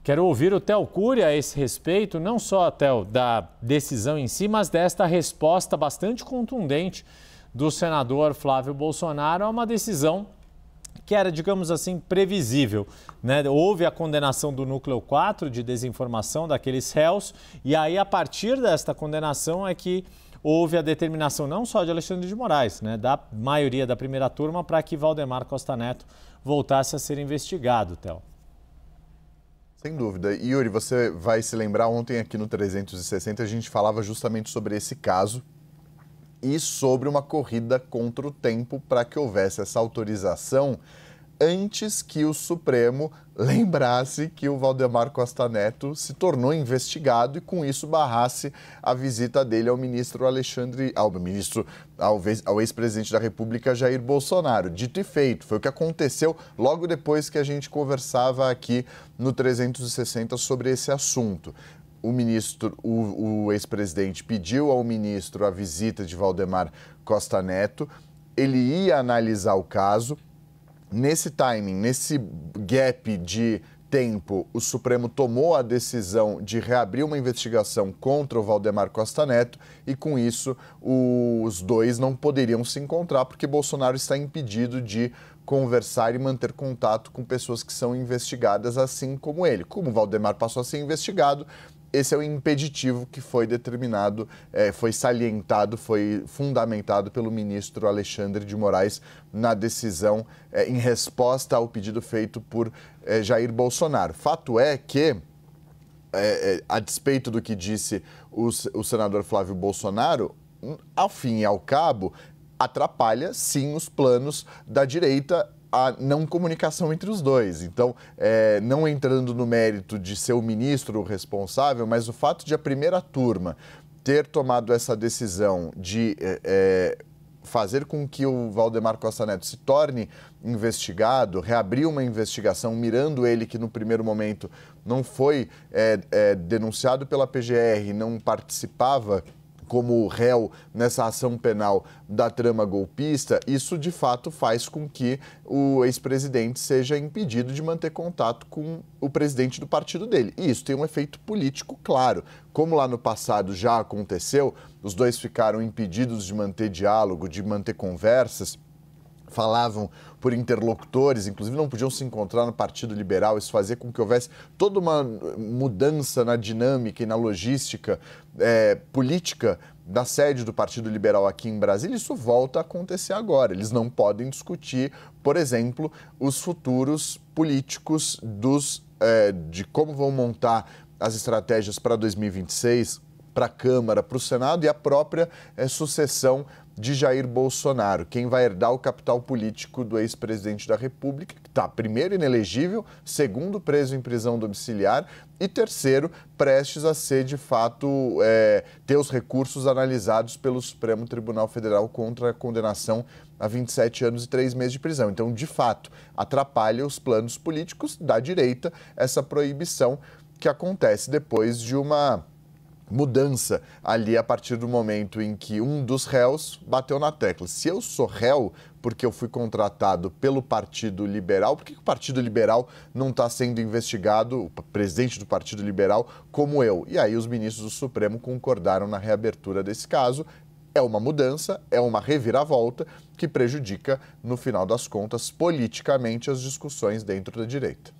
Quero ouvir o Theo Cury a esse respeito, não só, Theo, da decisão em si, mas desta resposta bastante contundente do senador Flávio Bolsonaro a uma decisão que era, digamos assim, previsível, né? Houve a condenação do Núcleo 4 de desinformação daqueles réus e aí, a partir desta condenação, é que houve a determinação não só de Alexandre de Moraes, né, da maioria da primeira turma, para que Valdemar Costa Neto voltasse a ser investigado, Theo. Sem dúvida. E, Yuri, você vai se lembrar, ontem aqui no 360 a gente falava justamente sobre esse caso e sobre uma corrida contra o tempo para que houvesse essa autorização antes que o Supremo lembrasse que o Valdemar Costa Neto se tornou investigado e com isso barrasse a visita dele ao ministro ao ex-presidente da República, Jair Bolsonaro. Dito e feito, foi o que aconteceu logo depois que a gente conversava aqui no 360 sobre esse assunto. O ex-presidente pediu ao ministro a visita de Valdemar Costa Neto, ele ia analisar o caso. Nesse timing, nesse gap de tempo, o Supremo tomou a decisão de reabrir uma investigação contra o Valdemar Costa Neto e, com isso, os dois não poderiam se encontrar porque Bolsonaro está impedido de conversar e manter contato com pessoas que são investigadas, assim como ele. Como o Valdemar passou a ser investigado, esse é o impeditivo que foi determinado, foi salientado, foi fundamentado pelo ministro Alexandre de Moraes na decisão em resposta ao pedido feito por Jair Bolsonaro. Fato é que, a despeito do que disse o senador Flávio Bolsonaro, ao fim e ao cabo, atrapalha sim os planos da direita, a não comunicação entre os dois. Então, não entrando no mérito de ser o ministro responsável, mas o fato de a primeira turma ter tomado essa decisão de fazer com que o Valdemar Costa Neto se torne investigado, reabrir uma investigação, mirando ele que no primeiro momento não foi denunciado pela PGR, não participava como réu nessa ação penal da trama golpista, isso de fato faz com que o ex-presidente seja impedido de manter contato com o presidente do partido dele. E isso tem um efeito político claro. Como lá no passado já aconteceu, os dois ficaram impedidos de manter diálogo, de manter conversas, falavam por interlocutores, inclusive não podiam se encontrar no Partido Liberal. Isso fazia com que houvesse toda uma mudança na dinâmica e na logística política da sede do Partido Liberal aqui em Brasília. Isso volta a acontecer agora. Eles não podem discutir, por exemplo, os futuros políticos de como vão montar as estratégias para 2026, para a Câmara, para o Senado e a própria sucessão de Jair Bolsonaro, quem vai herdar o capital político do ex-presidente da República, que está, primeiro, inelegível, segundo, preso em prisão domiciliar e, terceiro, prestes a ser, de fato, ter os recursos analisados pelo Supremo Tribunal Federal contra a condenação a 27 anos e 3 meses de prisão. Então, de fato, atrapalha os planos políticos da direita essa proibição que acontece depois de uma mudança ali a partir do momento em que um dos réus bateu na tecla. Se eu sou réu porque eu fui contratado pelo Partido Liberal, por que o Partido Liberal não está sendo investigado, o presidente do Partido Liberal, como eu? E aí os ministros do Supremo concordaram na reabertura desse caso. É uma mudança, é uma reviravolta que prejudica, no final das contas, politicamente as discussões dentro da direita.